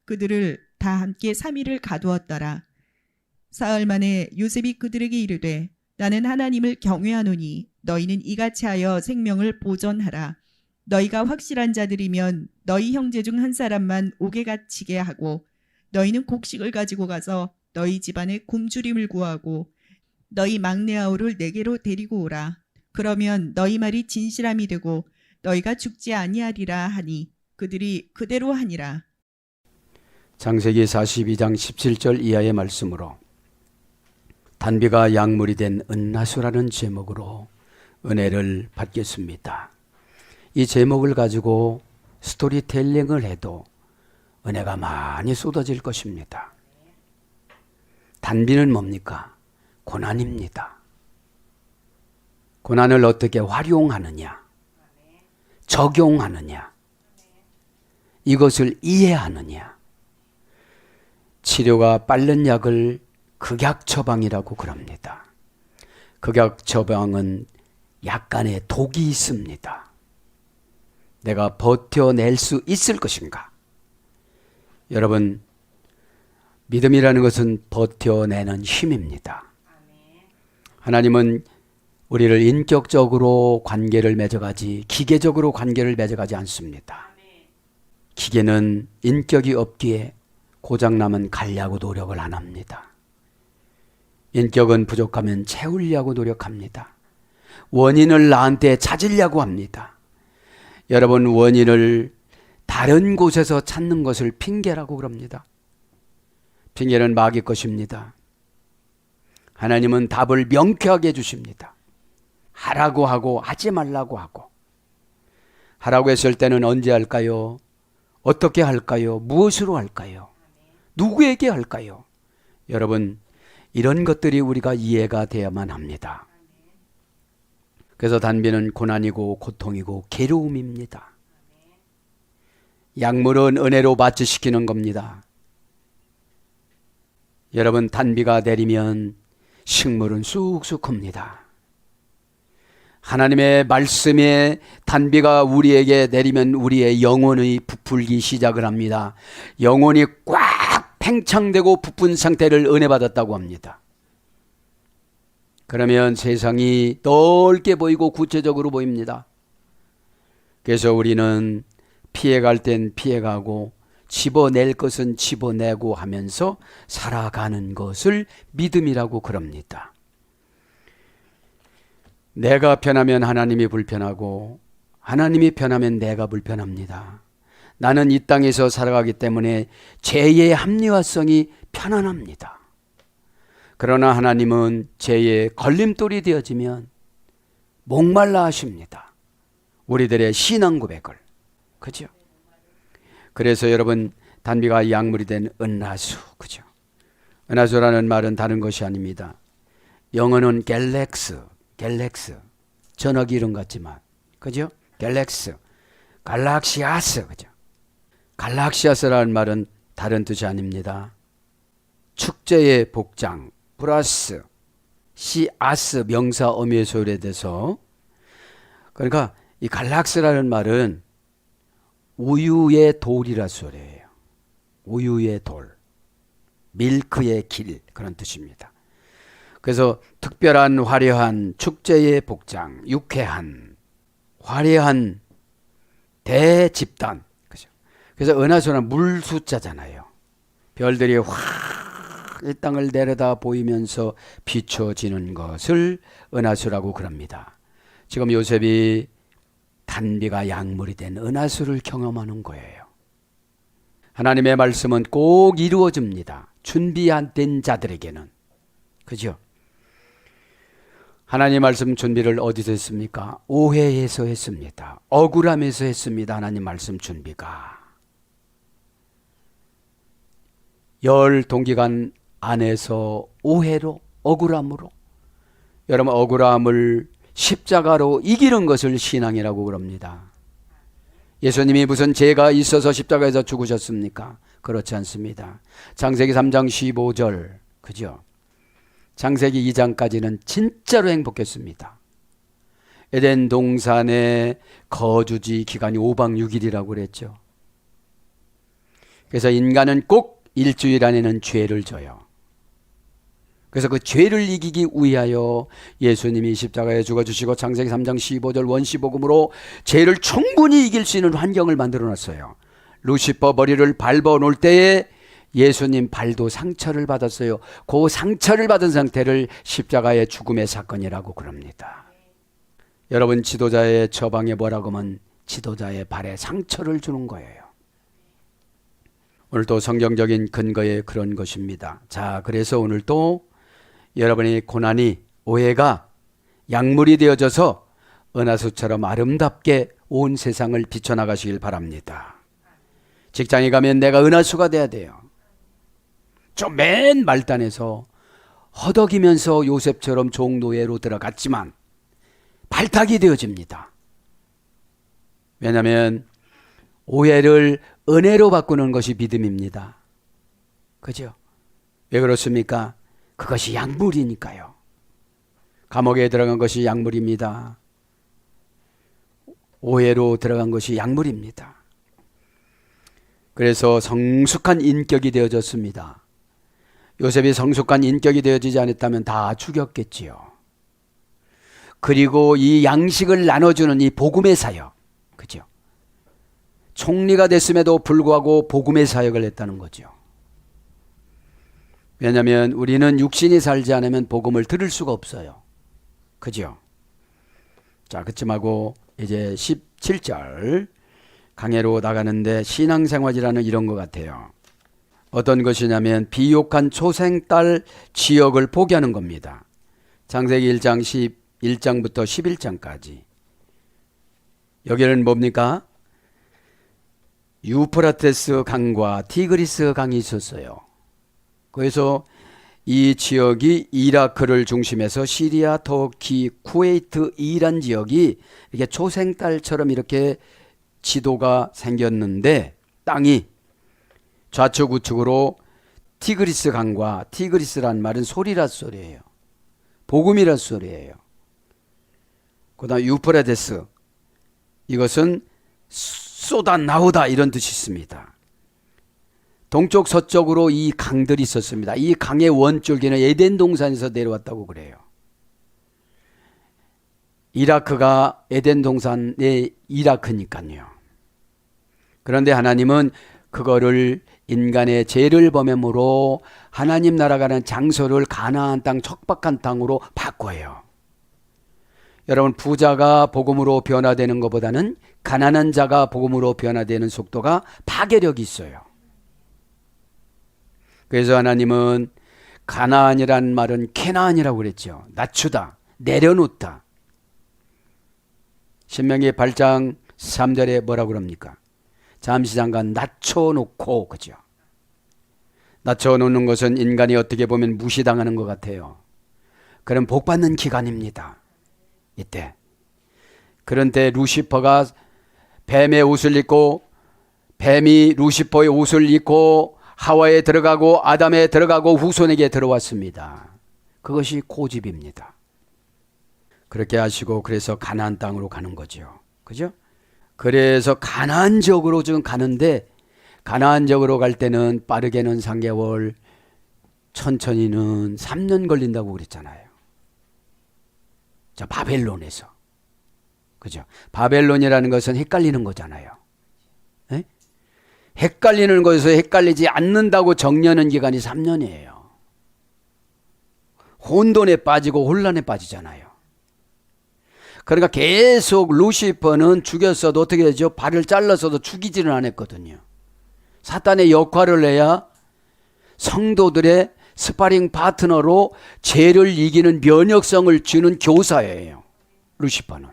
그들을 다 함께 3일을 가두었더라. 사흘 만에 요셉이 그들에게 이르되 나는 하나님을 경외하노니 너희는 이같이 하여 생명을 보존하라. 너희가 확실한 자들이면 너희 형제 중 한 사람만 옥에 갇히게 하고 너희는 곡식을 가지고 가서 너희 집안에 굶주림을 구하고 너희 막내 아우를 내게로 데리고 오라. 그러면 너희 말이 진실함이 되고 너희가 죽지 아니하리라 하니 그들이 그대로 하니라. 창세기 42장 17절 이하의 말씀으로 단비가 약물이 된 은나수라는 제목으로 은혜를 받겠습니다. 이 제목을 가지고 스토리텔링을 해도 은혜가 많이 쏟아질 것입니다. 단비는 뭡니까? 고난입니다. 고난을 어떻게 활용하느냐, 적용하느냐, 이것을 이해하느냐. 치료가 빠른 약을 극약 처방이라고 그럽니다. 극약 처방은 약간의 독이 있습니다. 내가 버텨낼 수 있을 것인가? 여러분, 믿음이라는 것은 버텨내는 힘입니다. 하나님은 우리를 인격적으로 관계를 맺어가지 기계적으로 관계를 맺어가지 않습니다. 기계는 인격이 없기에 고장나면 가려고 노력을 안 합니다. 인격은 부족하면 채우려고 노력합니다. 원인을 나한테 찾으려고 합니다. 여러분, 원인을 다른 곳에서 찾는 것을 핑계라고 그럽니다. 핑계는 마귀 것입니다. 하나님은 답을 명쾌하게 주십니다. 하라고 하고 하지 말라고 하고. 하라고 했을 때는 언제 할까요? 어떻게 할까요? 무엇으로 할까요? 누구에게 할까요? 여러분, 이런 것들이 우리가 이해가 되어야만 합니다. 그래서 단비는 고난이고 고통이고 괴로움입니다. 약물은 은혜로 마취시키는 겁니다. 여러분, 단비가 내리면 식물은 쑥쑥 큽니다. 하나님의 말씀에 단비가 우리에게 내리면 우리의 영혼이 부풀기 시작을 합니다. 영혼이 꽉 팽창되고 부푼 상태를 은혜 받았다고 합니다. 그러면 세상이 넓게 보이고 구체적으로 보입니다. 그래서 우리는 피해갈 땐 피해가고 집어낼 것은 집어내고 하면서 살아가는 것을 믿음이라고 그럽니다. 내가 편하면 하나님이 불편하고 하나님이 편하면 내가 불편합니다. 나는 이 땅에서 살아가기 때문에 죄의 합리화성이 편안합니다. 그러나 하나님은 죄의 걸림돌이 되어지면 목말라 하십니다. 우리들의 신앙 고백을. 그죠? 그래서 여러분, 단비가 약물이 된 은나수. 그죠? 은나수라는 말은 다른 것이 아닙니다. 영어는 갤렉스. 전화기 이름 같지만. 그죠? 갤렉스. 갈락시아스. 그죠? 갈락시아스라는 말은 다른 뜻이 아닙니다. 축제의 복장 플러스 시아스 명사 어미의 소리에 대해서, 그러니까 이 갈락스라는 말은 우유의 돌이라 소리예요. 우유의 돌, 밀크의 길, 그런 뜻입니다. 그래서 특별한 화려한 축제의 복장, 유쾌한 화려한 대집단. 그죠? 그래서 은하수는 물 숫자잖아요. 별들이 확 이 땅을 내려다 보이면서 비춰지는 것을 은하수라고 그럽니다. 지금 요셉이 단비가 약물이 된 은하수를 경험하는 거예요. 하나님의 말씀은 꼭 이루어집니다. 준비 안 된 자들에게는. 그죠? 하나님 말씀 준비를 어디서 했습니까? 오해에서 했습니다. 억울함에서 했습니다. 하나님 말씀 준비가. 열 동기간 안에서 오해로, 억울함으로. 여러분, 억울함을 십자가로 이기는 것을 신앙이라고 그럽니다. 예수님이 무슨 죄가 있어서 십자가에서 죽으셨습니까? 그렇지 않습니다. 창세기 3장 15절. 그죠? 창세기 2장까지는 진짜로 행복했습니다. 에덴 동산의 거주지 기간이 5박 6일이라고 그랬죠. 그래서 인간은 꼭 일주일 안에는 죄를 져요. 그래서 그 죄를 이기기 위하여 예수님이 십자가에 죽어주시고 창세기 3장 15절 원시복음으로 죄를 충분히 이길 수 있는 환경을 만들어 놨어요. 루시퍼 머리를 밟아 놓을 때에 예수님 발도 상처를 받았어요. 그 상처를 받은 상태를 십자가의 죽음의 사건이라고 그럽니다. 여러분, 지도자의 처방에 뭐라고 하면 지도자의 발에 상처를 주는 거예요. 오늘도 성경적인 근거에 그런 것입니다. 자, 그래서 오늘도 여러분의 고난이, 오해가 약물이 되어져서 은하수처럼 아름답게 온 세상을 비춰나가시길 바랍니다. 직장에 가면 내가 은하수가 돼야 돼요. 저 맨 말단에서 허덕이면서 요셉처럼 종노예로 들어갔지만 발탁이 되어집니다. 왜냐하면 오해를 은혜로 바꾸는 것이 믿음입니다. 그죠? 왜 그렇습니까? 그것이 약물이니까요. 감옥에 들어간 것이 약물입니다. 오해로 들어간 것이 약물입니다. 그래서 성숙한 인격이 되어졌습니다. 요셉이 성숙한 인격이 되어지지 않았다면 다 죽였겠지요. 그리고 이 양식을 나눠주는 이 복음의 사역, 그죠? 총리가 됐음에도 불구하고 복음의 사역을 했다는 거죠. 왜냐하면 우리는 육신이 살지 않으면 복음을 들을 수가 없어요. 그죠? 자, 그쯤하고 이제 17절 강해로 나가는데 신앙생활이라는 이런 것 같아요. 어떤 것이냐면 비옥한 초생딸 지역을 포기하는 겁니다. 창세기 1장 11장부터 11장까지. 여기는 뭡니까? 유프라테스 강과 티그리스 강이 있었어요. 그래서 이 지역이 이라크를 중심해서 시리아, 터키, 쿠웨이트, 이란 지역이 이렇게 초생딸처럼 이렇게 지도가 생겼는데 땅이 좌측 우측으로 티그리스 강과, 티그리스란 말은 소리라 소리예요. 복음이라 소리예요. 그 다음 유프라테스, 이것은 쏟아 나오다 이런 뜻이 있습니다. 동쪽 서쪽으로 이 강들이 있었습니다. 이 강의 원줄기는 에덴 동산에서 내려왔다고 그래요. 이라크가 에덴 동산의 이라크니까요. 그런데 하나님은 그거를 인간의 죄를 범함으로 하나님 나라가는 장소를 가나안 땅, 척박한 땅으로 바꿔요. 여러분, 부자가 복음으로 변화되는 것보다는 가난한 자가 복음으로 변화되는 속도가 파괴력이 있어요. 그래서 하나님은 가나안이란 말은 캐나안이라고 그랬죠. 낮추다, 내려놓다. 신명기 8장 3절에 뭐라고 그럽니까? 잠시 잠깐 낮춰놓고, 그죠? 낮춰놓는 것은 인간이 어떻게 보면 무시당하는 것 같아요. 그럼 복받는 기간입니다. 이때. 그런데 루시퍼가 뱀의 옷을 입고, 뱀이 루시퍼의 옷을 입고 하와에 들어가고 아담에 들어가고 후손에게 들어왔습니다. 그것이 고집입니다. 그렇게 하시고 그래서 가나안 땅으로 가는 거죠. 그죠? 그래서 가나안 지역으로 지금 가는데, 가나안 지역으로 갈 때는 빠르게는 3개월, 천천히는 3년 걸린다고 그랬잖아요. 자, 바벨론에서. 그죠? 바벨론이라는 것은 헷갈리는 거잖아요. 에? 헷갈리는 것에서 헷갈리지 않는다고 정리하는 기간이 3년이에요. 혼돈에 빠지고 혼란에 빠지잖아요. 그러니까 계속 루시퍼는 죽였어도 어떻게 되죠? 발을 잘라서도 죽이지는 않았거든요. 사탄의 역할을 해야 성도들의 스파링 파트너로 죄를 이기는 면역성을 주는 교사예요. 루시퍼는.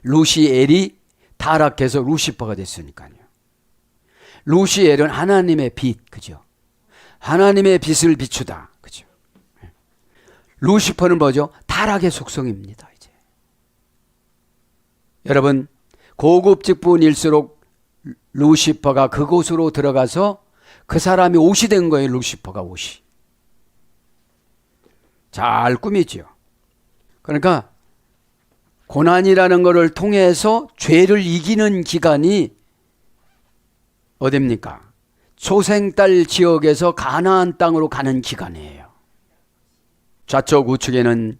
루시엘이 타락해서 루시퍼가 됐으니까요. 루시엘은 하나님의 빛, 그죠? 하나님의 빛을 비추다, 그죠? 루시퍼는 뭐죠? 타락의 속성입니다. 이제 여러분, 고급 직분일수록 루시퍼가 그곳으로 들어가서 그 사람이 옷이 된 거예요. 루시퍼가 옷이. 잘 꾸미죠. 그러니까 고난이라는 것을 통해서 죄를 이기는 기간이 어딥니까? 초생딸 지역에서 가나안 땅으로 가는 기간이에요. 좌측 우측에는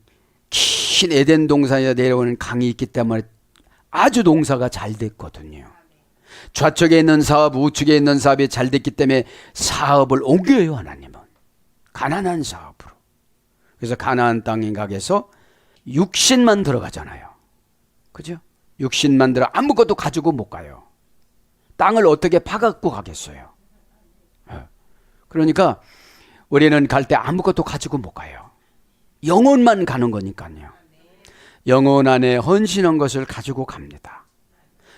긴 에덴 동산에 내려오는 강이 있기 때문에 아주 농사가 잘 됐거든요. 좌측에 있는 사업, 우측에 있는 사업이 잘 됐기 때문에 사업을 옮겨요, 하나님은. 가난한 사업으로. 그래서 가나안 땅에 가게서 육신만 들어가잖아요. 그죠? 육신만 들어 아무것도 가지고 못 가요. 땅을 어떻게 파갖고 가겠어요? 그러니까 우리는 갈 때 아무것도 가지고 못 가요. 영혼만 가는 거니까요. 영혼 안에 헌신한 것을 가지고 갑니다.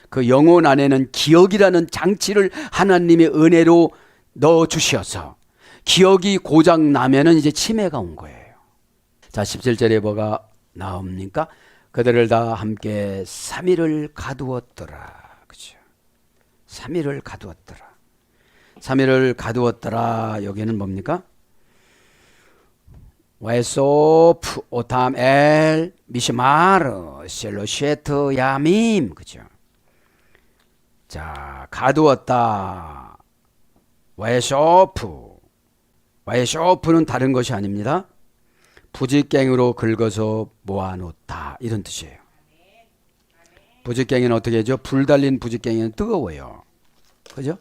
그 영혼 안에는 기억이라는 장치를 하나님의 은혜로 넣어 주셔서 기억이 고장 나면은 이제 치매가 온 거예요. 자, 17절에 뭐가 나옵니까? 그들을 다 함께 3일을 가두었더라. 그죠? 3일을 가두었더라. 3일을 가두었더라. 여기는 뭡니까? 와에소프 오탐 엘 미시마르 셀로셰트 야밈. 그죠? 자, 가두었다. 와에소프. 와에소프는 다른 것이 아닙니다. 부직갱으로 긁어서 모아놓다, 이런 뜻이에요. 부직갱이는 어떻게 하죠? 불 달린 부직갱이는 뜨거워요. 그죠?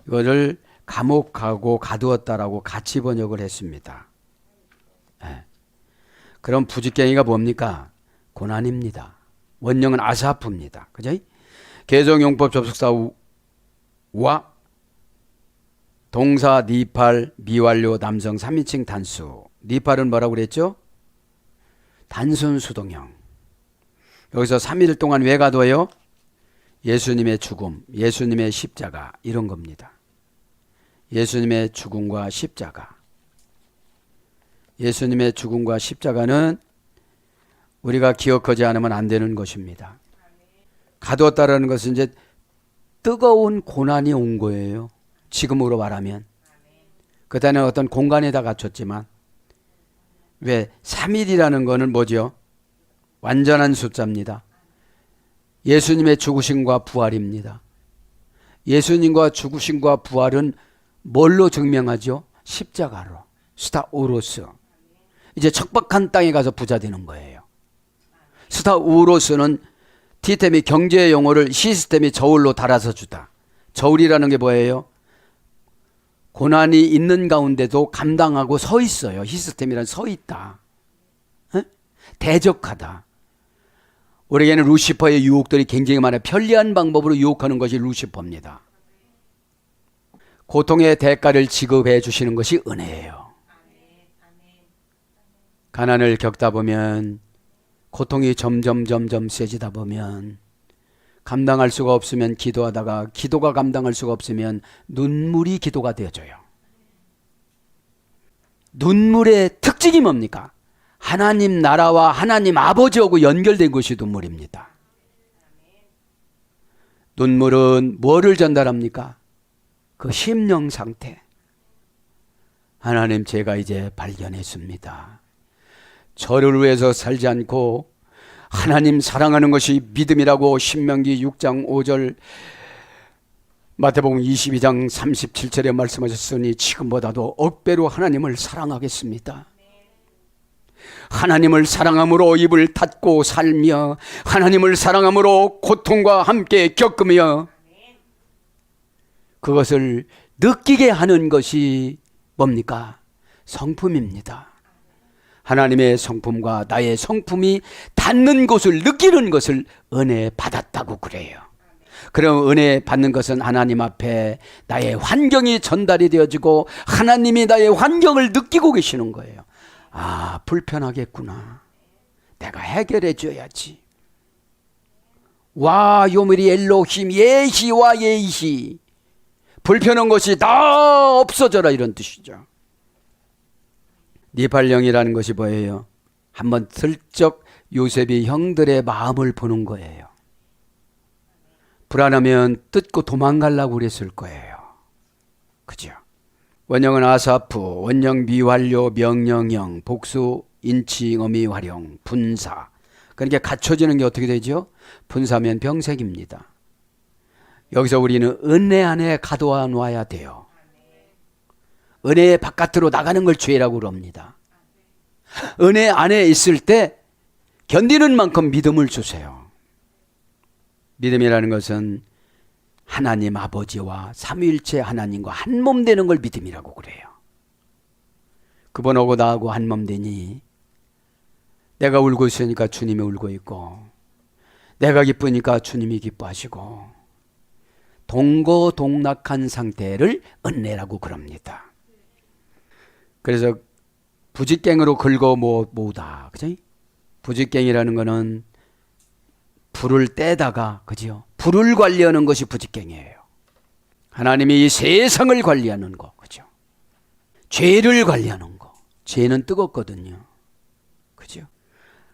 이거를 감옥하고 가두었다라고 같이 번역을 했습니다. 네. 그럼 부직갱이가 뭡니까? 고난입니다. 원형은 아사프입니다. 그죠? 개정용법 접속사와 동사 니팔 미완료 남성 3인칭 단수. 니팔은 뭐라고 그랬죠? 단순 수동형. 여기서 3일 동안 왜 가둬요? 예수님의 죽음, 예수님의 십자가, 이런 겁니다. 예수님의 죽음과 십자가. 예수님의 죽음과 십자가는 우리가 기억하지 않으면 안 되는 것입니다. 가두었다라는 것은 이제 뜨거운 고난이 온 거예요. 지금으로 말하면. 그때는 어떤 공간에다 갖췄지만, 왜 3일이라는 거는 뭐죠? 완전한 숫자입니다. 예수님의 죽으심과 부활입니다. 예수님과 죽으심과 부활은 뭘로 증명하죠? 십자가로. 스타우로스. 이제 척박한 땅에 가서 부자 되는 거예요. 스타우로스는 티템이 경제 용어를 시스템이 저울로 달아서 주다. 저울이라는 게 뭐예요? 고난이 있는 가운데도 감당하고 서 있어요. 시스템이란 서 있다. 에? 대적하다. 우리에게는 루시퍼의 유혹들이 굉장히 많아요. 편리한 방법으로 유혹하는 것이 루시퍼입니다. 고통의 대가를 지급해 주시는 것이 은혜예요. 가난을 겪다 보면, 고통이 점점 세지다 보면, 감당할 수가 없으면 기도하다가 기도가 감당할 수가 없으면 눈물이 기도가 되어져요. 눈물의 특징이 뭡니까? 하나님 나라와 하나님 아버지하고 연결된 것이 눈물입니다. 눈물은 뭐를 전달합니까? 그 심령 상태. 하나님, 제가 이제 발견했습니다. 저를 위해서 살지 않고 하나님 사랑하는 것이 믿음이라고 신명기 6장 5절, 마태복음 22장 37절에 말씀하셨으니 지금보다도 억배로 하나님을 사랑하겠습니다. 하나님을 사랑함으로 입을 닫고 살며, 하나님을 사랑함으로 고통과 함께 겪으며, 그것을 느끼게 하는 것이 뭡니까? 성품입니다. 하나님의 성품과 나의 성품이 닿는 것을 느끼는 것을 은혜 받았다고 그래요. 그럼 은혜 받는 것은 하나님 앞에 나의 환경이 전달이 되어지고 하나님이 나의 환경을 느끼고 계시는 거예요. 아, 불편하겠구나. 내가 해결해 줘야지. 와 요미리 엘로힘 예시와 예시. 불편한 것이 다 없어져라, 이런 뜻이죠. 니팔령이라는 것이 뭐예요? 한번 슬쩍 요셉이 형들의 마음을 보는 거예요. 불안하면 뜯고 도망가려고 그랬을 거예요. 그죠? 원형은 아사프, 원형 미완료, 명령형, 복수, 인칭, 어미, 활용, 분사. 그러니까 갖춰지는 게 어떻게 되죠? 분사면 병색입니다. 여기서 우리는 은혜 안에 가둬 놔야 돼요. 은혜의 바깥으로 나가는 걸 죄라고 그럽니다. 은혜 안에 있을 때 견디는 만큼 믿음을 주세요. 믿음이라는 것은 하나님 아버지와 삼위일체 하나님과 한 몸 되는 걸 믿음이라고 그래요. 그분하고 나하고 한 몸 되니 내가 울고 있으니까 주님이 울고 있고, 내가 기쁘니까 주님이 기뻐하시고, 동거동락한 상태를 은혜라고 그럽니다. 그래서 부직갱으로 긁어 모으다, 그죠? 부직갱이라는 거는 불을 떼다가, 그죠? 불을 관리하는 것이 부직갱이에요. 하나님이 이 세상을 관리하는 거, 그죠? 죄를 관리하는 거. 죄는 뜨겁거든요. 그죠?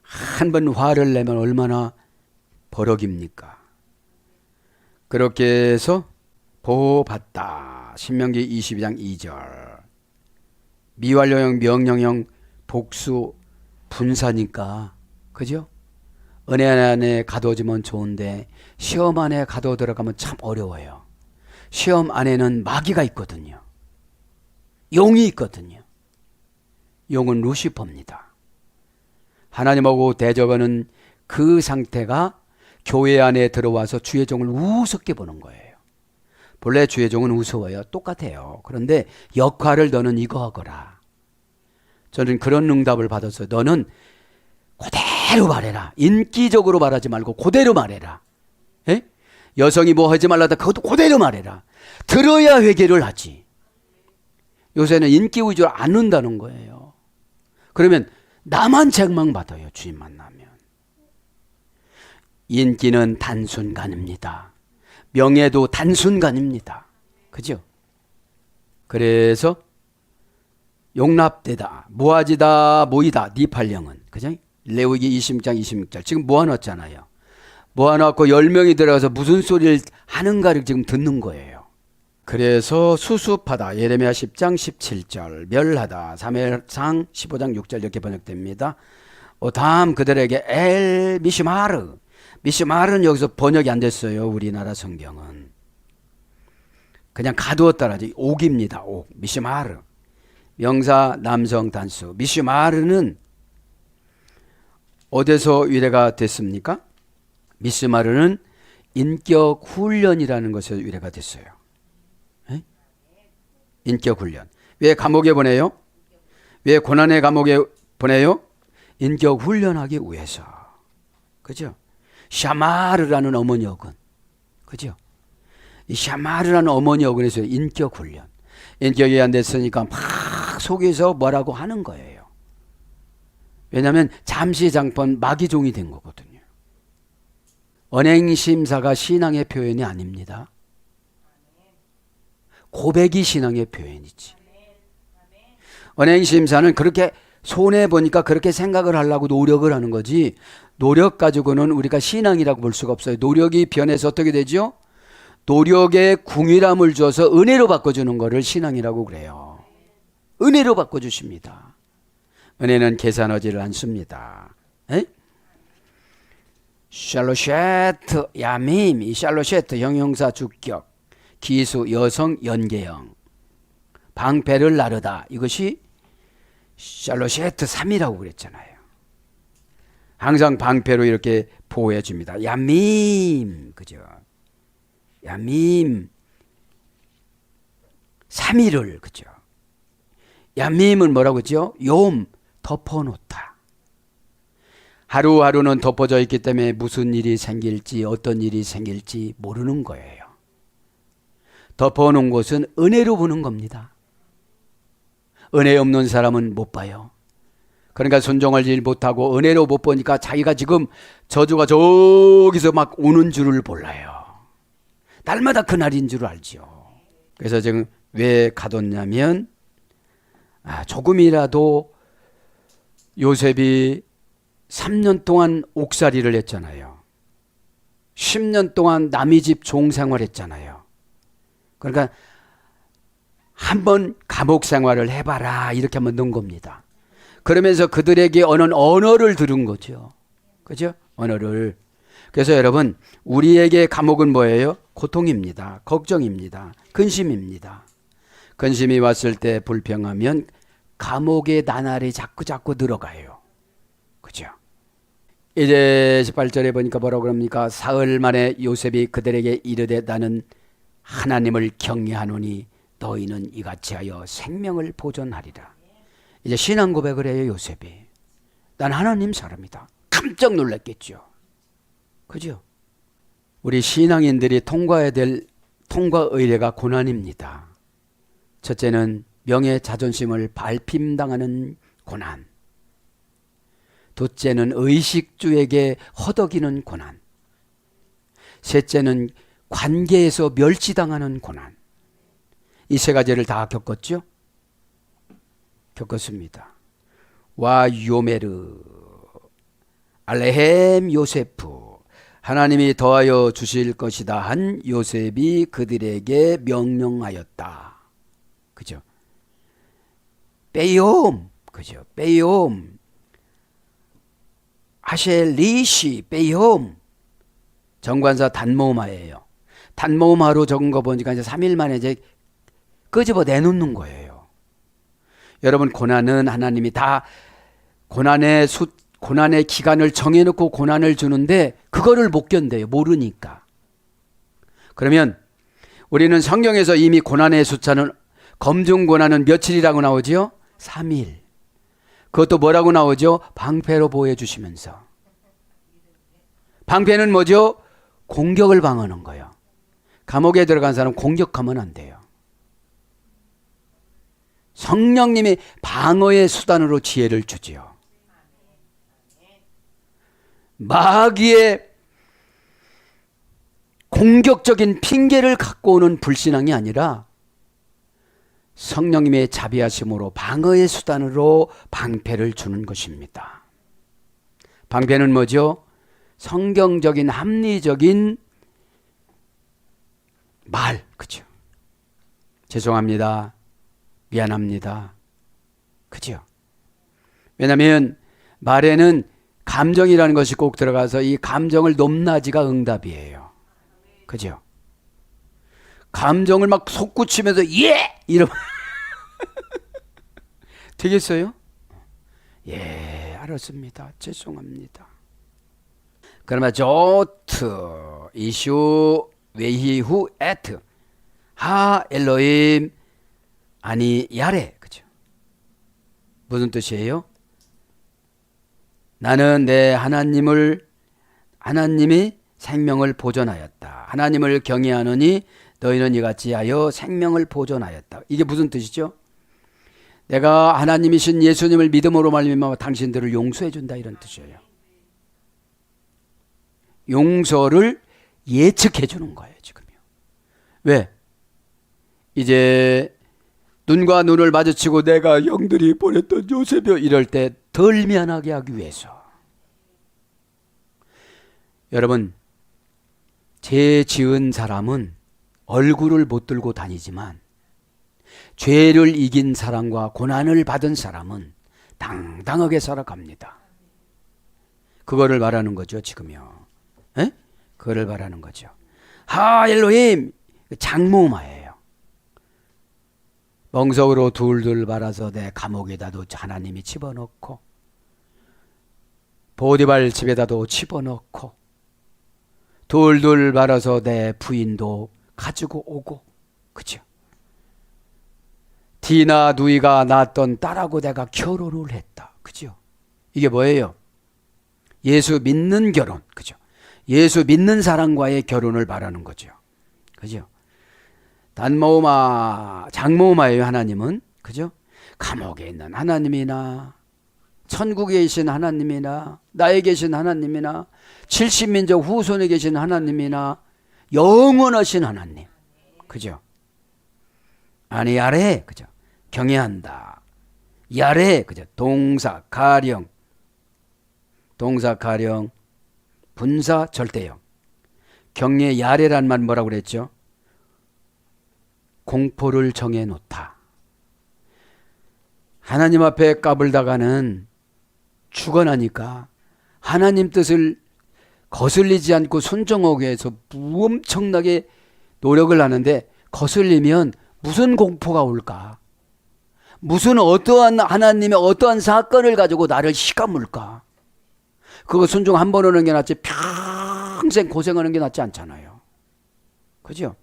한 번 화를 내면 얼마나 버럭입니까? 그렇게 해서 보호받다. 신명기 22장 2절. 미완료형, 명령형, 복수, 분사니까, 그죠? 은혜 안에 가둬지면 좋은데 시험 안에 가둬 들어가면 참 어려워요. 시험 안에는 마귀가 있거든요. 용이 있거든요. 용은 루시퍼입니다. 하나님하고 대적하는 그 상태가 교회 안에 들어와서 주의 종을 우습게 보는 거예요. 본래 주의 종은 우스워요. 똑같아요. 그런데 역할을 너는 이거 하거라. 저는 그런 응답을 받았어요. 너는 그대로 말해라. 인기적으로 말하지 말고 그대로 말해라. 에? 여성이 뭐 하지 말라다 그것도 그대로 말해라. 들어야 회개를 하지. 요새는 인기 위주로 안 는다는 거예요. 그러면 나만 책망받아요. 주님 만나면. 인기는 단순간입니다. 명예도 단순간입니다. 그죠? 그래서 용납되다, 모아지다, 모이다, 네 팔령은. 그죠? 레위기 20장 26절. 지금 모아놨잖아요. 모아놨고 10명이 들어가서 무슨 소리를 하는가를 지금 듣는 거예요. 그래서 수습하다. 예레미야 10장 17절. 멸하다. 사무엘상 15장 6절 이렇게 번역됩니다. 다음 그들에게 엘 미시마르. 미시마르는 여기서 번역이 안 됐어요. 우리나라 성경은. 그냥 가두었다라지. 옥입니다. 옥. 미시마르. 명사 남성 단수. 미시마르는 어디서 유래가 됐습니까? 미시마르는 인격 훈련이라는 것에서 유래가 됐어요. 에? 인격 훈련. 왜 감옥에 보내요? 왜 고난의 감옥에 보내요? 인격 훈련하기 위해서. 그죠? 샤마르라는 어머니 어근. 그죠? 이 샤마르라는 어머니 어근에서 인격 훈련. 인격이 안 됐으니까 막 속에서 뭐라고 하는 거예요. 왜냐하면 잠시 장번 마귀종이 된 거거든요. 언행심사가 신앙의 표현이 아닙니다. 고백이 신앙의 표현이지. 언행심사는 그렇게 손해보니까 그렇게 생각을 하려고 노력을 하는 거지, 노력 가지고는 우리가 신앙이라고 볼 수가 없어요. 노력이 변해서 어떻게 되죠? 노력에 궁일함을 줘서 은혜로 바꿔주는 거를 신앙이라고 그래요. 은혜로 바꿔주십니다. 은혜는 계산하지를 않습니다. 에? 샬로셰트 야밈. 이 샬로셰트 형용사 주격, 기수 여성 연계형, 방패를 나르다. 이것이 샬로셰트 3이라고 그랬잖아요. 항상 방패로 이렇게 보호해 줍니다. 야밈. 그죠? 야밈. 3일을. 그죠? 야밈은 뭐라고 그러죠? 욤. 덮어놓다. 하루하루는 덮어져 있기 때문에 무슨 일이 생길지 어떤 일이 생길지 모르는 거예요. 덮어놓은 것은 은혜로 보는 겁니다. 은혜 없는 사람은 못 봐요. 그러니까 순종할 일 못하고 은혜로 못 보니까 자기가 지금 저주가 저기서 막 오는 줄을 몰라요. 날마다 그날인 줄 알죠. 그래서 지금 왜 가뒀냐면 조금이라도 요셉이 3년 동안 옥살이를 했잖아요. 10년 동안 남의 집 종생활했잖아요. 그러니까 한번 감옥 생활을 해봐라 이렇게 한번 넣은 겁니다. 그러면서 그들에게 어느 언어를 들은 거죠. 그죠? 언어를. 그래서 여러분, 우리에게 감옥은 뭐예요? 고통입니다. 걱정입니다. 근심입니다. 근심이 왔을 때 불평하면 감옥의 나날이 자꾸 늘어가요. 그죠? 이제 18절에 보니까 뭐라고 그럽니까? 사흘 만에 요셉이 그들에게 이르되 나는 하나님을 경외하노니 너희는 이같이 하여 생명을 보존하리라. 이제 신앙 고백을 해요, 요셉이. 난 하나님 사람이다. 깜짝 놀랐겠죠. 그죠? 우리 신앙인들이 통과해야 될 통과 의례가 고난입니다. 첫째는 명예 자존심을 밟힘당하는 고난. 둘째는 의식주에게 허덕이는 고난. 셋째는 관계에서 멸치당하는 고난. 이 세 가지를 다 겪었죠? 겪었습니다. 와 요메르 알레헴 요세프, 하나님이 더하여 주실 것이다 한 요셉이 그들에게 명령하였다. 그죠? 빼욤, 그죠? 빼욤, 하셸리시 빼욤. 정관사 단모음하예요. 단모음하로 적은 거 보니까 이제 3일 만에 이제 끄집어 내놓는 거예요. 여러분, 고난은 하나님이 다 고난의 기간을 정해놓고 고난을 주는데 그거를 못 견뎌요. 모르니까. 그러면 우리는 성경에서 이미 고난의 숫자는 검증 고난은 며칠이라고 나오죠? 3일. 그것도 뭐라고 나오죠? 방패로 보호해 주시면서. 방패는 뭐죠? 공격을 방어하는 거예요. 감옥에 들어간 사람 공격하면 안 돼요. 성령님이 방어의 수단으로 지혜를 주지요. 마귀의 공격적인 핑계를 갖고 오는 불신앙이 아니라 성령님의 자비하심으로 방어의 수단으로 방패를 주는 것입니다. 방패는 뭐죠? 성경적인 합리적인 말, 그죠? 죄송합니다. 미안합니다. 그죠? 왜냐하면 말에는 감정이라는 것이 꼭 들어가서 이 감정을 높낮이가 응답이에요. 그죠? 감정을 막 솟구치면서 예! 이러면 되겠어요? 예, 알았습니다. 죄송합니다. 그러면 조트 이슈 웨히후 에트 하 엘로임 아니 야레. 그죠? 무슨 뜻이에요? 나는 내 하나님이 생명을 보존하였다. 하나님을 경외하노니 너희는 이같이 하여 생명을 보존하였다. 이게 무슨 뜻이죠? 내가 하나님이신 예수님을 믿음으로 말미암아 당신들을 용서해 준다, 이런 뜻이에요. 용서를 예측해 주는 거예요, 지금요. 왜? 이제 눈과 눈을 마주치고 내가 형들이 보냈던 요셉이요 이럴 때 덜 미안하게 하기 위해서. 여러분, 죄 지은 사람은 얼굴을 못 들고 다니지만 죄를 이긴 사람과 고난을 받은 사람은 당당하게 살아갑니다. 그거를 말하는 거죠, 지금요. 에? 그거를 말하는 거죠. 하 엘로힘, 장모마예요. 멍석으로 둘둘 말아서 내 감옥에다도 하나님이 집어넣고 보디발 집에다도 집어넣고 둘둘 말아서 내 부인도 가지고 오고, 그죠? 디나 누이가 낳았던 딸하고 내가 결혼을 했다, 그죠? 이게 뭐예요? 예수 믿는 결혼, 그죠? 예수 믿는 사람과의 결혼을 말하는 거죠, 그죠? 단모마, 장모마예요, 하나님은, 그죠? 감옥에 있는 하나님이나 천국에 계신 하나님이나 나에 계신 하나님이나 70민족 후손에 계신 하나님이나 영원하신 하나님, 그죠? 아니 야레, 그죠? 경외한다. 야레, 그죠? 동사 가령, 동사 가령, 분사 절대형. 경외 야레란 말 뭐라고 그랬죠? 공포를 정해 놓다. 하나님 앞에 까불다가는 죽어나니까 하나님 뜻을 거슬리지 않고 순종하기 위해서 엄청나게 노력을 하는데 거슬리면 무슨 공포가 올까? 무슨 어떠한 하나님의 어떠한 사건을 가지고 나를 시까물까? 그거 순종 한 번 하는 게 낫지 평생 고생하는 게 낫지 않잖아요. 그죠?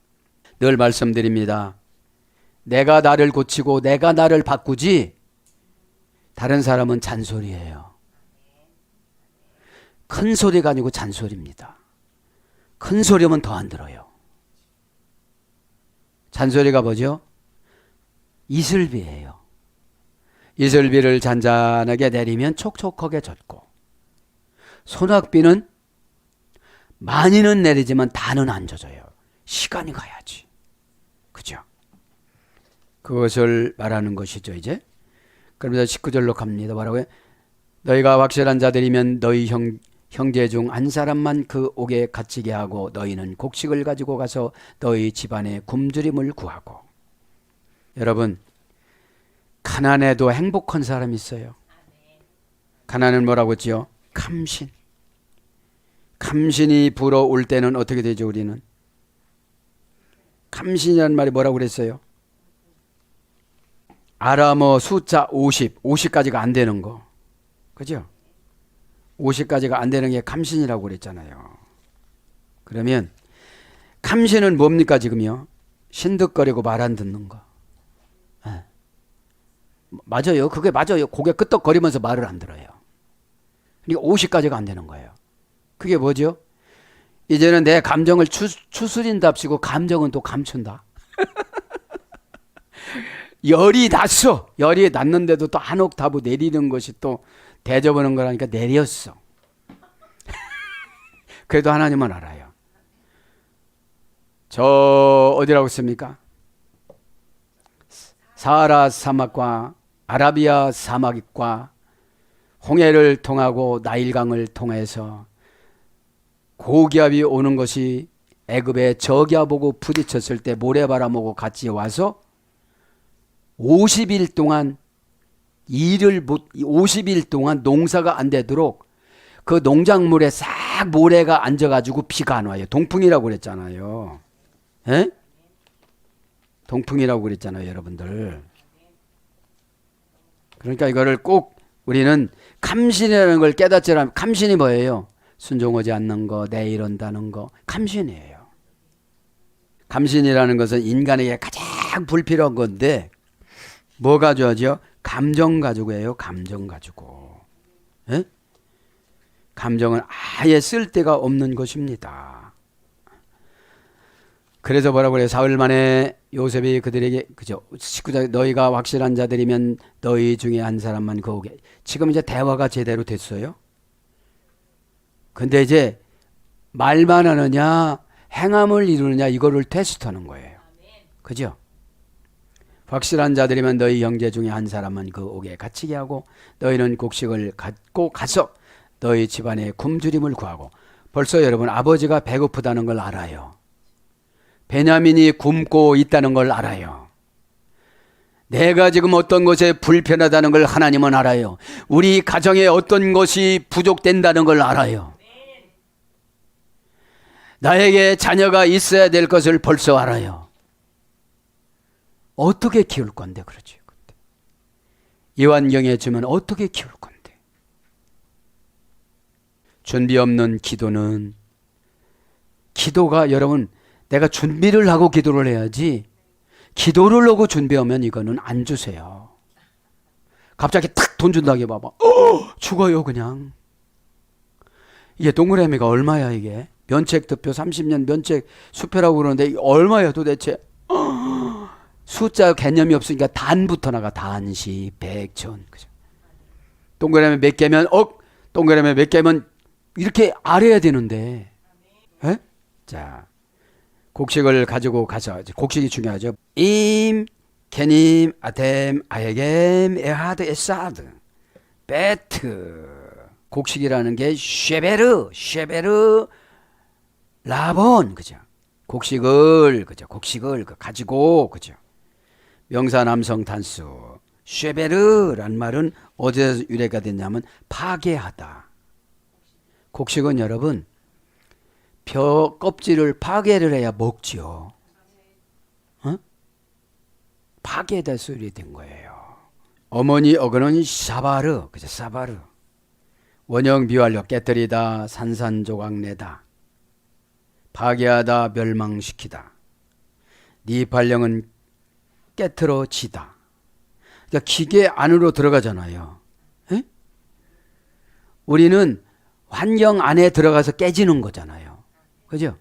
늘 말씀드립니다. 내가 나를 고치고 내가 나를 바꾸지 다른 사람은 잔소리예요. 큰 소리가 아니고 잔소리입니다. 큰 소리면 더 안 들어요. 잔소리가 뭐죠? 이슬비예요. 이슬비를 잔잔하게 내리면 촉촉하게 젖고 소낙비는 많이는 내리지만 다는 안 젖어요. 시간이 가야지. 그죠? 그것을 말하는 것이죠 이제. 그러면서 19절로 갑니다. 뭐라고요? 너희가 확실한 자들이면 너희 형제 중 한 사람만 그 옥에 갇히게 하고 너희는 곡식을 가지고 가서 너희 집안에 굶주림을 구하고. 여러분, 가난해도 행복한 사람이 있어요. 가난은 뭐라고 했지요? 감신. 감신이 불어올 때는 어떻게 되죠 우리는? 감신이라는 말이 뭐라고 그랬어요? 아람어 숫자 50까지가 안 되는 거. 그죠? 50까지가 안 되는 게 감신이라고 그랬잖아요. 그러면 감신은 뭡니까 지금요? 신득거리고 말 안 듣는 거. 네. 맞아요. 그게 맞아요. 고개 끄덕거리면서 말을 안 들어요. 그러니까 50까지가 안 되는 거예요. 그게 뭐죠? 이제는 내 감정을 추스린답시고 감정은 또 감춘다. 열이 났어. 열이 났는데도 또 한 옥타브 내리는 것이 또 대접하는 거라니까 내렸어. 그래도 하나님은 알아요. 저 어디라고 씁니까? 사하라 사막과 아라비아 사막과 홍해를 통하고 나일강을 통해서 고기압이 오는 것이 애굽에 저기압하고 부딪혔을 때 모래바람하고 같이 와서 50일 동안 50일 동안 농사가 안 되도록 그 농작물에 싹 모래가 앉아가지고 비가 안 와요. 동풍이라고 그랬잖아요. 에? 동풍이라고 그랬잖아요, 여러분들. 그러니까 이거를 꼭 우리는 감신이라는 걸 깨닫지라면, 감신이 뭐예요? 순종하지 않는 거, 내 이런다는 거, 감신이에요. 감신이라는 것은 인간에게 가장 불필요한 건데 뭐 가져야죠? 감정 가지고 해요. 감정 가지고. 에? 감정은 아예 쓸 데가 없는 것입니다. 그래서 뭐라고 그래요? 사흘 만에 요셉이 그들에게, 그죠? 19절, 너희가 확실한 자들이면 너희 중에 한 사람만 거기에. 지금 이제 대화가 제대로 됐어요. 근데 이제 말만 하느냐 행함을 이루느냐 이거를 테스트하는 거예요. 그죠? 확실한 자들이면 너희 형제 중에 한 사람은 그 옥에 갇히게 하고 너희는 곡식을 갖고 가서 너희 집안에 굶주림을 구하고. 벌써 여러분 아버지가 배고프다는 걸 알아요. 베냐민이 굶고 있다는 걸 알아요. 내가 지금 어떤 것에 불편하다는 걸 하나님은 알아요. 우리 가정에 어떤 것이 부족된다는 걸 알아요. 나에게 자녀가 있어야 될 것을 벌써 알아요. 어떻게 키울 건데 그러지? 이 환경에 주면 어떻게 키울 건데? 준비 없는 기도는, 기도가 여러분 내가 준비를 하고 기도를 해야지, 기도를 하고 준비하면 이거는 안 주세요. 갑자기 탁 돈 준다고 봐봐. 죽어요 그냥. 이게 동그라미가 얼마야 이게? 면책 득표 30년 면책 수표라고 그러는데 이게 얼마야 도대체? 숫자 개념이 없으니까 단부터 나가. 단시, 백천. 그죠? 동그라미 몇 개면 동그라미 몇 개면 이렇게 알아야 되는데. 에? 자, 곡식을 가지고 가서, 곡식이 중요하죠. 임, 케님, 아템, 아예겜, 에하드, 에사드, 베트. 곡식이라는 게 쉐베르, 라본, 그죠? 곡식을, 그죠? 곡식을 가지고, 그죠? 명사 남성 단수. 쉐베르란 말은 어디서 유래가 됐냐면 파괴하다. 곡식은 여러분 벼 껍질을 파괴를 해야 먹지요. 어? 파괴돼서 이렇게 된 거예요. 어머니 어근은 사바르, 그죠? 사바르. 원형 비활력 깨뜨리다, 산산조각내다, 파괴하다, 멸망시키다. 네 발령은 깨트러지다. 그러니까 기계 안으로 들어가잖아요. 에? 우리는 환경 안에 들어가서 깨지는 거잖아요. 그죠?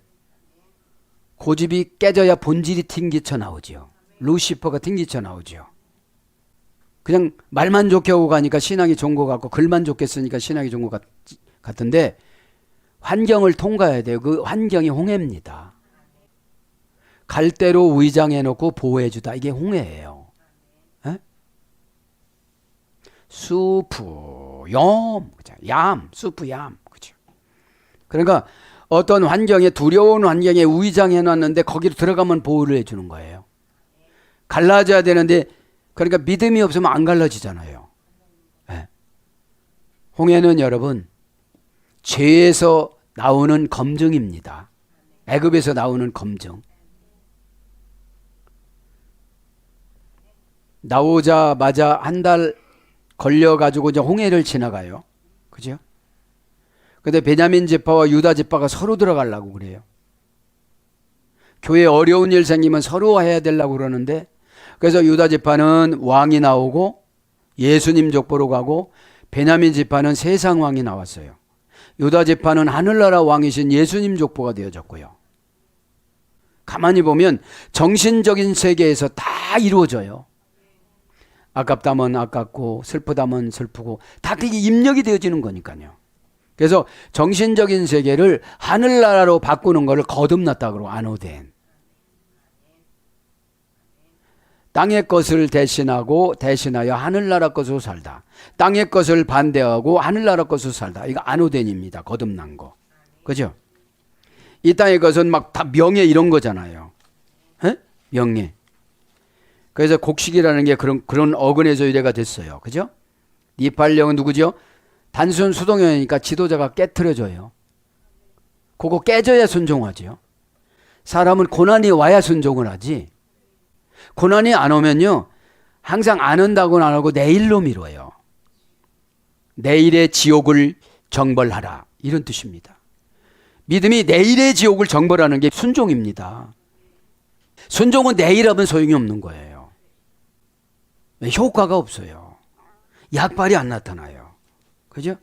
고집이 깨져야 본질이 튕기쳐 나오죠. 루시퍼가 튕기쳐 나오죠. 그냥 말만 좋게 하고 가니까 신앙이 좋은 것 같고 글만 좋게 쓰니까 신앙이 좋은 것 같은데 환경을 통과해야 돼요. 그 환경이 홍해입니다. 갈대로 위장해놓고 보호해주다. 이게 홍해예요. 에? 수프, 얌, 수프, 얌. 그죠? 그러니까 어떤 환경에 두려운 환경에 위장해놨는데 거기로 들어가면 보호를 해주는 거예요. 갈라져야 되는데 그러니까 믿음이 없으면 안 갈라지잖아요. 네. 홍해는 여러분 죄에서 나오는 검증입니다. 애굽에서 나오는 검증. 나오자마자 한 달 걸려가지고 이제 홍해를 지나가요. 그죠? 근데 베냐민 지파와 유다 지파가 서로 들어가려고 그래요. 교회에 어려운 일 생기면 서로 해야 되려고 그러는데 그래서 유다 지파는 왕이 나오고 예수님 족보로 가고 베냐민 지파는 세상 왕이 나왔어요. 유다 지파는 하늘나라 왕이신 예수님 족보가 되어졌고요. 가만히 보면 정신적인 세계에서 다 이루어져요. 아깝다면 아깝고 슬프다면 슬프고 다 그게 입력이 되어지는 거니까요. 그래서 정신적인 세계를 하늘나라로 바꾸는 것을 거듭났다 그러고 아노덴. 땅의 것을 대신하여 하늘나라 것으로 살다. 땅의 것을 반대하고 하늘나라 것으로 살다. 이거 아노덴입니다. 거듭난 거. 그죠? 이 땅의 것은 막 다 명예 이런 거잖아요. 에? 명예. 그래서 곡식이라는 게 그런 어근에서 유래가 됐어요. 그죠? 니팔령은 누구죠? 단순 수동형이니까 지도자가 깨트려져요. 그거 깨져야 순종하죠. 사람은 고난이 와야 순종을 하지. 고난이 안 오면요. 항상 안 온다고는 안 하고 내일로 미뤄요. 내일의 지옥을 정벌하라. 이런 뜻입니다. 믿음이 내일의 지옥을 정벌하는 게 순종입니다. 순종은 내일 하면 소용이 없는 거예요. 효과가 없어요. 약발이 안 나타나요. 그죠?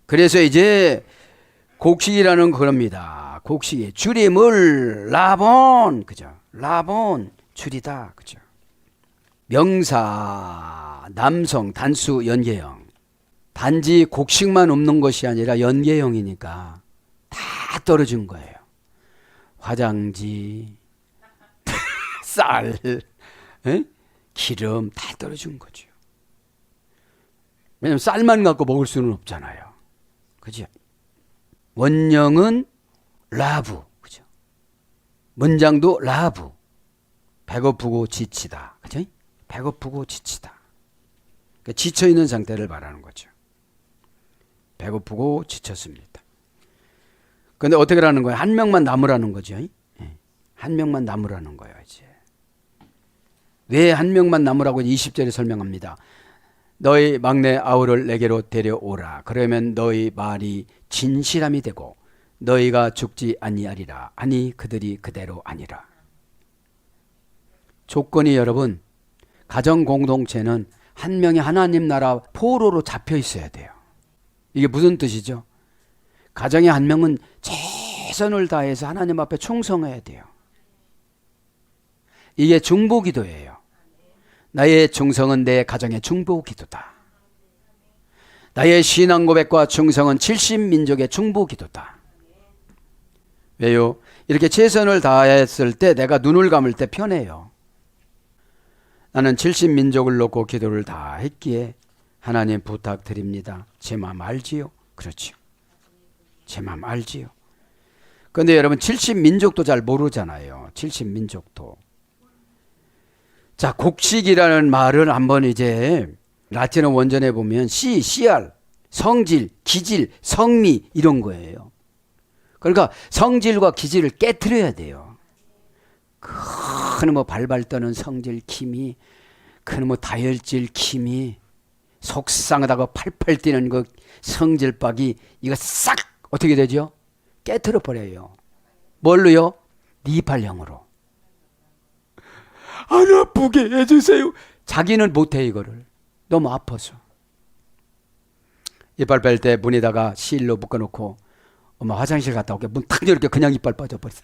그래서 이제 곡식이라는 그럽니다. 곡식의 줄임을 라본. 그죠? 라본. 줄이다. 그죠? 명사, 남성, 단수, 연계형. 단지 곡식만 없는 것이 아니라 연계형이니까 다 떨어진 거예요. 화장지, 쌀, 에? 기름 다 떨어진 거죠. 왜냐하면 쌀만 갖고 먹을 수는 없잖아요. 그죠? 원형은 라브. 그죠? 문장도 라브. 배고프고 지치다. 그죠? 배고프고 지치다. 그러니까 지쳐있는 상태를 말하는 거죠. 배고프고 지쳤습니다. 그런데 어떻게 하는 거예요? 한 명만 남으라는 거죠. 한 명만 남으라는 거예요. 이제. 왜 한 명만 남으라고 20절에 설명합니다. 너희 막내 아우를 내게로 데려오라. 그러면 너희 말이 진실함이 되고 너희가 죽지 아니하리라. 아니 그들이 그대로 아니라. 조건이 여러분 가정 공동체는 한 명이 하나님 나라 포로로 잡혀 있어야 돼요. 이게 무슨 뜻이죠? 가정의 한 명은 최선을 다해서 하나님 앞에 충성해야 돼요. 이게 중보기도예요. 나의 충성은 내 가정의 중보기도다. 나의 신앙 고백과 충성은 70민족의 중보기도다. 왜요? 이렇게 최선을 다했을 때 내가 눈을 감을 때 편해요. 나는 70민족을 놓고 기도를 다 했기에 하나님 부탁드립니다. 제 마음 알지요? 그렇죠. 제 마음 알지요. 그런데 여러분 70민족도 잘 모르잖아요. 70민족도. 자, 곡식이라는 말을 한번 이제 라틴어 원전에 보면 씨알, 성질, 기질, 성미 이런 거예요. 그러니까 성질과 기질을 깨트려야 돼요. 큰 뭐 발발 떠는 성질 힘이, 큰 뭐 다혈질 힘이, 속상하다고 팔팔 뛰는 그 성질박이, 이거 싹 어떻게 되죠? 깨트려 버려요. 뭘로요? 니팔령으로. 안 아프게 해주세요. 자기는 못해 이거를. 너무 아파서. 이빨 뺄 때 문에다가 실로 묶어놓고 엄마 화장실 갔다 올게. 문 탁 열게 그냥 이빨 빠져버렸어.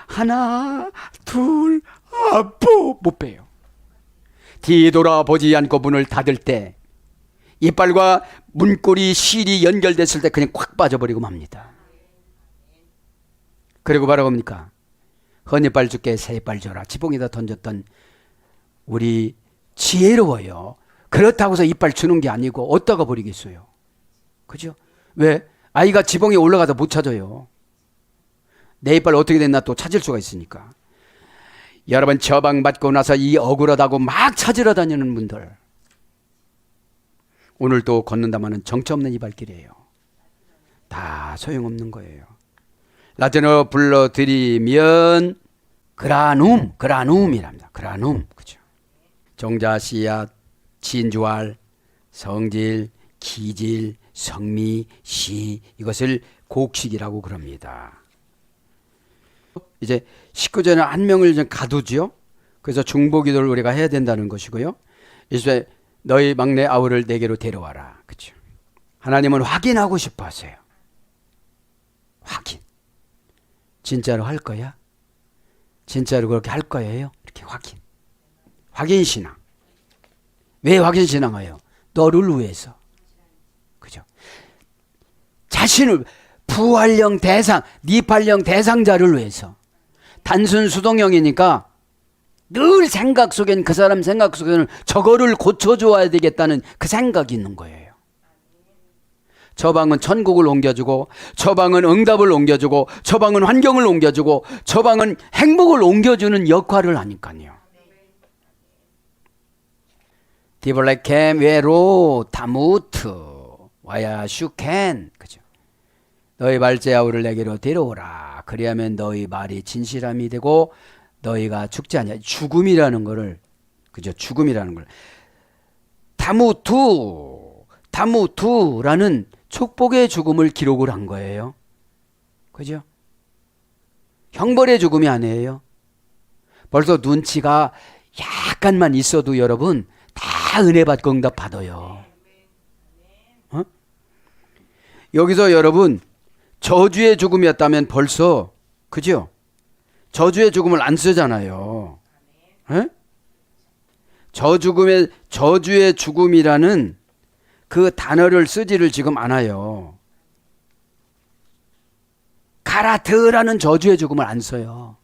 하나 둘 아파 못 빼요. 뒤돌아보지 않고 문을 닫을 때 이빨과 문고리 실이 연결됐을 때 그냥 콱 빠져버리고 맙니다. 그리고 바로 뭡니까? 헌이빨 줄게 새 이빨 줘라. 지붕에다 던졌던 우리 지혜로워요. 그렇다고 해서 이빨 주는 게 아니고 어디다가 버리겠어요. 그죠? 왜? 아이가 지붕에 올라가서 못 찾아요. 내 이빨 어떻게 됐나 또 찾을 수가 있으니까. 여러분 처방 받고 나서 이 억울하다고 막 찾으러 다니는 분들, 오늘 또 걷는다마는 정처 없는 이발길이에요. 다 소용없는 거예요. 라틴어 불러드리면 그라눔이랍니다. 그라눔, 그죠? 종자, 씨앗, 진주알, 성질, 기질, 성미, 시, 이것을 곡식이라고 그럽니다. 이제 19절에 한 명을 좀 가두죠. 그래서 중보기도를 우리가 해야 된다는 것이고요. 이제 너희 막내 아우를 내게로 데려와라. 그죠? 하나님은 확인하고 싶어 하세요. 확인. 진짜로 할 거야? 진짜로 그렇게 할 거예요? 이렇게 확인. 확인신앙. 왜 확인신앙해요? 너를 위해서. 그죠? 자신을 부활령 대상, 니팔령 대상자를 위해서. 단순 수동형이니까 늘 생각 속엔, 그 사람 생각 속에는 저거를 고쳐줘야 되겠다는 그 생각이 있는 거예요. 저 방은 천국을 옮겨주고, 저 방은 응답을 옮겨주고, 저 방은 환경을 옮겨주고, 저 방은 행복을 옮겨주는 역할을 하니까요. 디블레켐 외로 다무트 와야 슈켄. 그죠? 너희 발제 아우를 내게로 데려오라. 그리하면 너희 말이 진실함이 되고 너희가 죽지 않냐. 죽음이라는 거를, 그죠? 죽음이라는 걸. 다무투라는 축복의 죽음을 기록을 한 거예요. 그죠? 형벌의 죽음이 아니에요. 벌써 눈치가 약간만 있어도 여러분 다 은혜 받고 응답 받아요. 어? 여기서 여러분 저주의 죽음이었다면 벌써, 그죠? 저주의 죽음을 안 쓰잖아요. 에? 저주의 죽음이라는 그 단어를 쓰지를 지금 않아요. 가라트라는 저주의 죽음을 안 써요.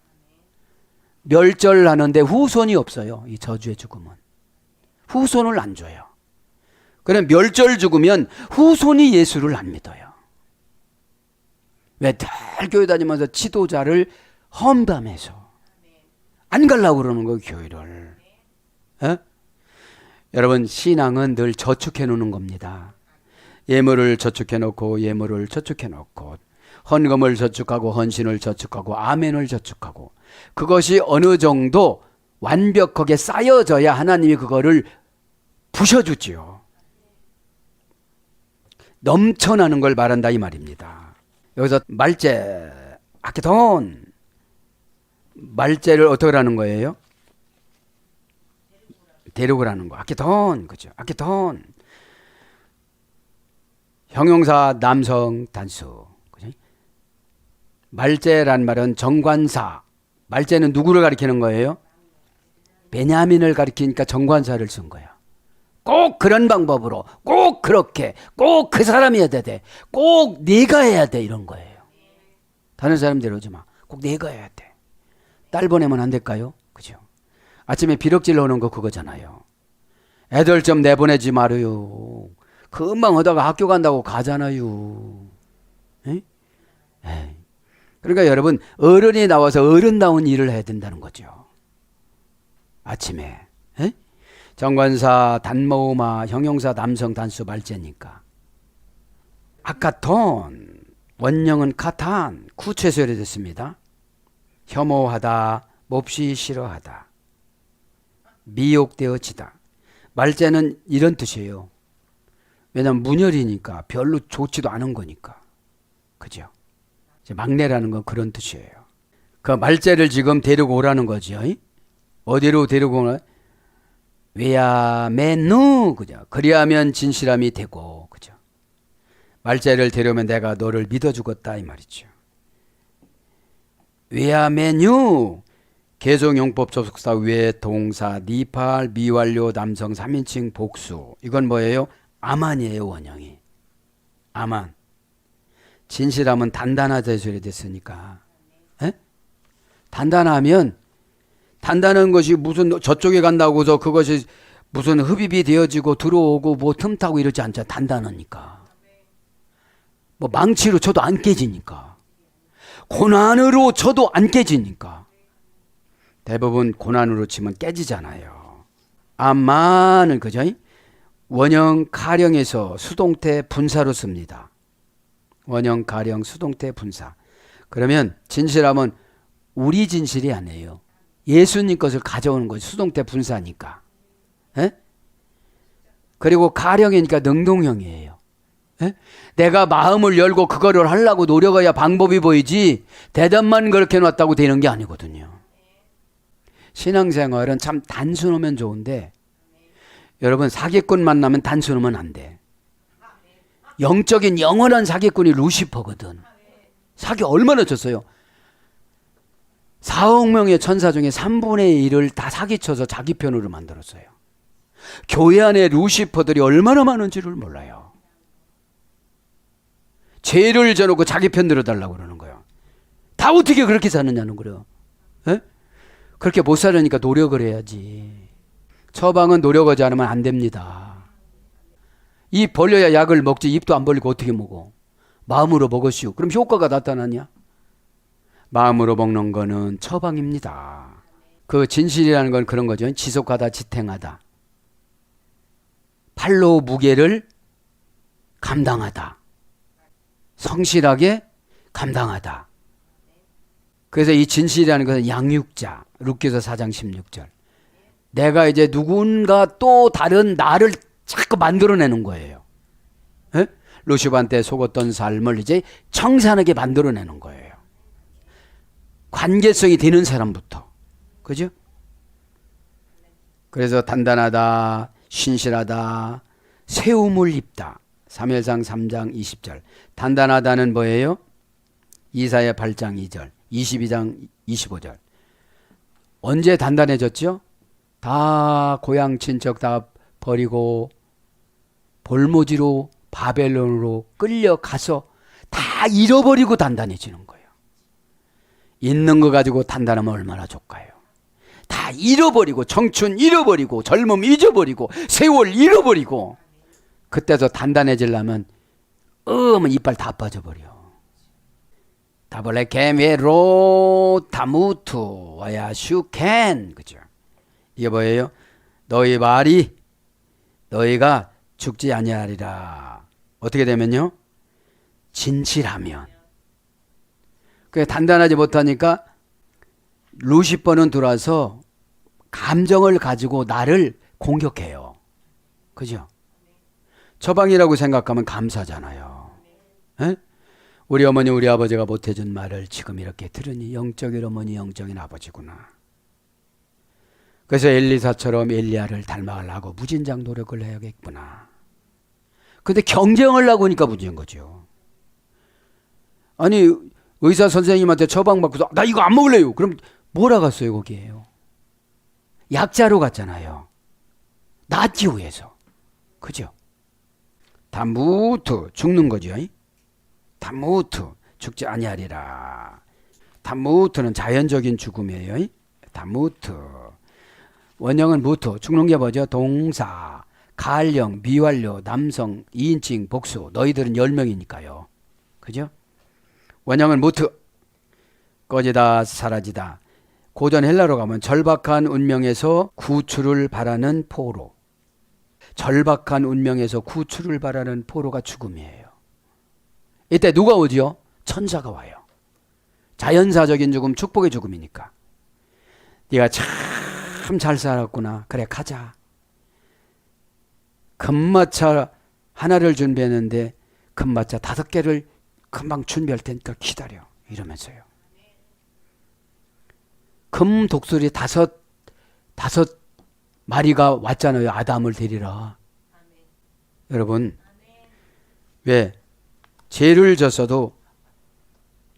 멸절하는데 후손이 없어요. 이 저주의 죽음은. 후손을 안 줘요. 그럼 멸절 죽으면 후손이 예수를 안 믿어요. 왜 늘 교회 다니면서 지도자를 험담해서 안 가려고 그러는 거예요, 교회를. 에? 여러분 신앙은 늘 저축해 놓는 겁니다. 예물을 저축해 놓고 예물을 저축해 놓고 헌금을 저축하고 헌신을 저축하고 아멘을 저축하고, 그것이 어느 정도 완벽하게 쌓여져야 하나님이 그거를 부셔주지요. 넘쳐나는 걸 말한다 이 말입니다. 여기서 말제, 아케돈, 말제를 어떻게 하는 거예요? 데려오라는 거. 아케돈, 그죠? 아케돈. 형용사 남성 단수. 그죠? 말제란 말은 정관사. 말제는 누구를 가리키는 거예요? 베냐민을 가리키니까 정관사를 쓴 거야. 꼭 그런 방법으로, 꼭 그렇게, 꼭 그 사람이어야 돼. 꼭 네가 해야 돼. 이런 거예요. 다른 사람 데려오지 마. 꼭 네가 해야 돼. 딸 보내면 안 될까요? 그죠? 아침에 비럭질 오는 거 그거잖아요. 애들 좀 내보내지 말아요. 금방 하다가 학교 간다고 가잖아요. 에이? 에이. 그러니까 여러분 어른이 나와서 어른다운 일을 해야 된다는 거죠. 아침에. 에이? 정관사 단모마 형용사 남성 단수 말제니까. 아카톤, 원형은 카탄, 구체에서 됐습니다. 혐오하다, 몹시 싫어하다, 미혹되어지다. 말자는 이런 뜻이에요. 왜냐하면 문열이니까 별로 좋지도 않은 거니까. 그죠? 막내라는 건 그런 뜻이에요. 그 말자를 지금 데리고 오라는 거죠. 어디로 데리고 오나? 외야메누, 그죠? 그리하면 진실함이 되고, 그죠? 말자를 데려오면 내가 너를 믿어주겠다 이 말이죠. 외야메뉴, 개성용법 접속사 외 동사 니팔 미완료 남성 3인칭 복수. 이건 뭐예요? 아만이에요. 원형이 아만. 진실함은 단단하다 소리 됐으니까. 에? 단단하면 단단한 것이 무슨 저쪽에 간다고서 그것이 무슨 흡입이 되어지고 들어오고 뭐 틈타고 이러지 않잖아. 단단하니까. 뭐 망치로 쳐도 안 깨지니까. 고난으로 쳐도 안 깨지니까. 대부분 고난으로 치면 깨지잖아요. 아만은 그죠? 원형 가령에서 수동태 분사로 씁니다. 원형 가령 수동태 분사. 그러면 진실함은 우리 진실이 아니에요. 예수님 것을 가져오는 것이 수동태 분사니까. 에? 그리고 가령이니까 능동형이에요. 에? 내가 마음을 열고 그거를 하려고 노력해야 방법이 보이지 대답만 그렇게 해놨다고 되는 게 아니거든요. 신앙생활은 참 단순하면 좋은데 여러분 사기꾼 만나면 단순하면 안 돼. 영적인 영원한 사기꾼이 루시퍼거든. 사기 얼마나 쳤어요. 4억 명의 천사 중에 3분의 1을 다 사기쳐서 자기 편으로 만들었어요. 교회 안에 루시퍼들이 얼마나 많은지를 몰라요. 죄를 져놓고 자기 편 들어달라고 그러는 거예요. 다 어떻게 그렇게 사느냐는 거예요. 에? 그렇게 못 살으니까 노력을 해야지. 처방은 노력하지 않으면 안 됩니다. 입 벌려야 약을 먹지. 입도 안 벌리고 어떻게 먹어? 마음으로 먹으시오. 그럼 효과가 나타나냐? 마음으로 먹는 거는 처방입니다. 그 진실이라는 건 그런 거죠. 지속하다, 지탱하다. 팔로 무게를 감당하다. 성실하게 감당하다. 그래서 이 진실이라는 것은 양육자. 룻기서 4장 16절. 내가 이제 누군가 또 다른 나를 자꾸 만들어내는 거예요. 에? 루시반테 속았던 삶을 이제 청산하게 만들어내는 거예요. 관계성이 되는 사람부터. 그죠? 그래서 단단하다, 신실하다, 세움을 입다. 사무엘상 3장 20절. 단단하다는 뭐예요? 이사야 8장 2절, 22장 25절. 언제 단단해졌죠? 다 고향 친척 다 버리고 볼모지로 바벨론으로 끌려가서 다 잃어버리고 단단해지는 거예요. 있는 거 가지고 단단하면 얼마나 좋을까요? 다 잃어버리고 청춘 잃어버리고 젊음 잊어버리고 세월 잃어버리고 그때서 단단해지려면 이빨 다 빠져버려. 다블레 게메로 타무투 와야 슈켄. 그죠? 이게 뭐예요? 너희 말이 너희가 죽지 아니하리라. 어떻게 되면요? 진실하면. 그 단단하지 못하니까 루시퍼는 들어와서 감정을 가지고 나를 공격해요. 그죠? 처방이라고 생각하면 감사잖아요. 에? 우리 어머니 우리 아버지가 못해준 말을 지금 이렇게 들으니 영적인 어머니 영적인 아버지구나. 그래서 엘리사처럼 엘리야를 닮아가려고 무진장 노력을 해야겠구나. 근데 경쟁을 하고 하니까 문제인 거죠. 아니 의사 선생님한테 처방받고서 나 이거 안 먹을래요. 그럼 뭐라 갔어요 거기에요? 약자로 갔잖아요. 낫기 위해서. 그죠? 다무트 죽는 거죠. 다무트 죽지 아니하리라. 다무트는 자연적인 죽음이에요. 다무트. 원형은 무트. 죽는 게 뭐죠? 동사, 가령, 미완료, 남성, 2인칭, 복수. 너희들은 10명이니까요. 그죠? 원형은 무트. 꺼지다 사라지다. 고전 헬라로 가면 절박한 운명에서 구출을 바라는 포로. 절박한 운명에서 구출을 바라는 포로가 죽음이에요. 이때 누가 오지요? 천사가 와요. 자연사적인 죽음, 축복의 죽음이니까. 네가 참 잘 살았구나. 그래, 가자. 금마차 하나를 준비했는데 금마차 5개를 금방 준비할 테니까 기다려. 이러면서요. 금 독수리 5 마리가 왔잖아요. 아담을 데리러. 여러분, 왜? 죄를 졌어도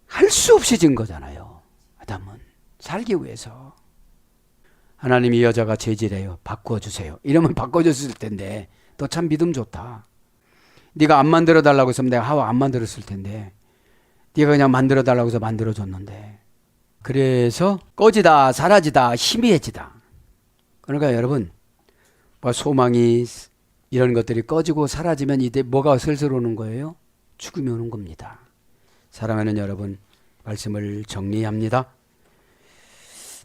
할 수 없이 진 거잖아요. 아담은 살기 위해서. 하나님이 여자가 죄질해요. 바꿔주세요. 이러면 바꿔줬을 텐데 너 참 믿음 좋다. 네가 안 만들어 달라고 했으면 내가 하와 안 만들었을 텐데 네가 그냥 만들어 달라고 해서 만들어줬는데. 그래서 꺼지다 사라지다 희미해지다. 그러니까 여러분, 뭐 소망이 이런 것들이 꺼지고 사라지면 이때 뭐가 슬슬 오는 거예요? 죽음이 오는 겁니다. 사랑하는 여러분, 말씀을 정리합니다.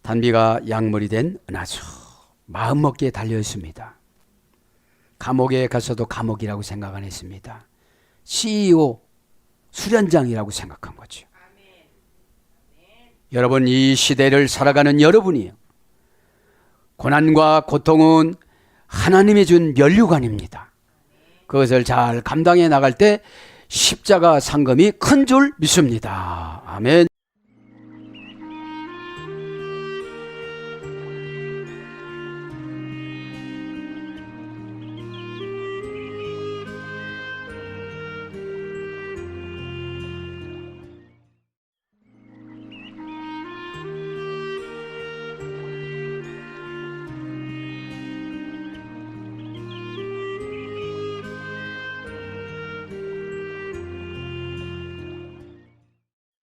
단비가 약물이 된 은하수, 마음먹기에 달려 있습니다. 감옥에 가서도 감옥이라고 생각 안 했습니다. CEO, 수련장이라고 생각한 거죠. 여러분, 이 시대를 살아가는 여러분이요, 고난과 고통은 하나님이 준 면류관입니다. 그것을 잘 감당해 나갈 때 십자가 상금이 큰 줄 믿습니다. 아멘.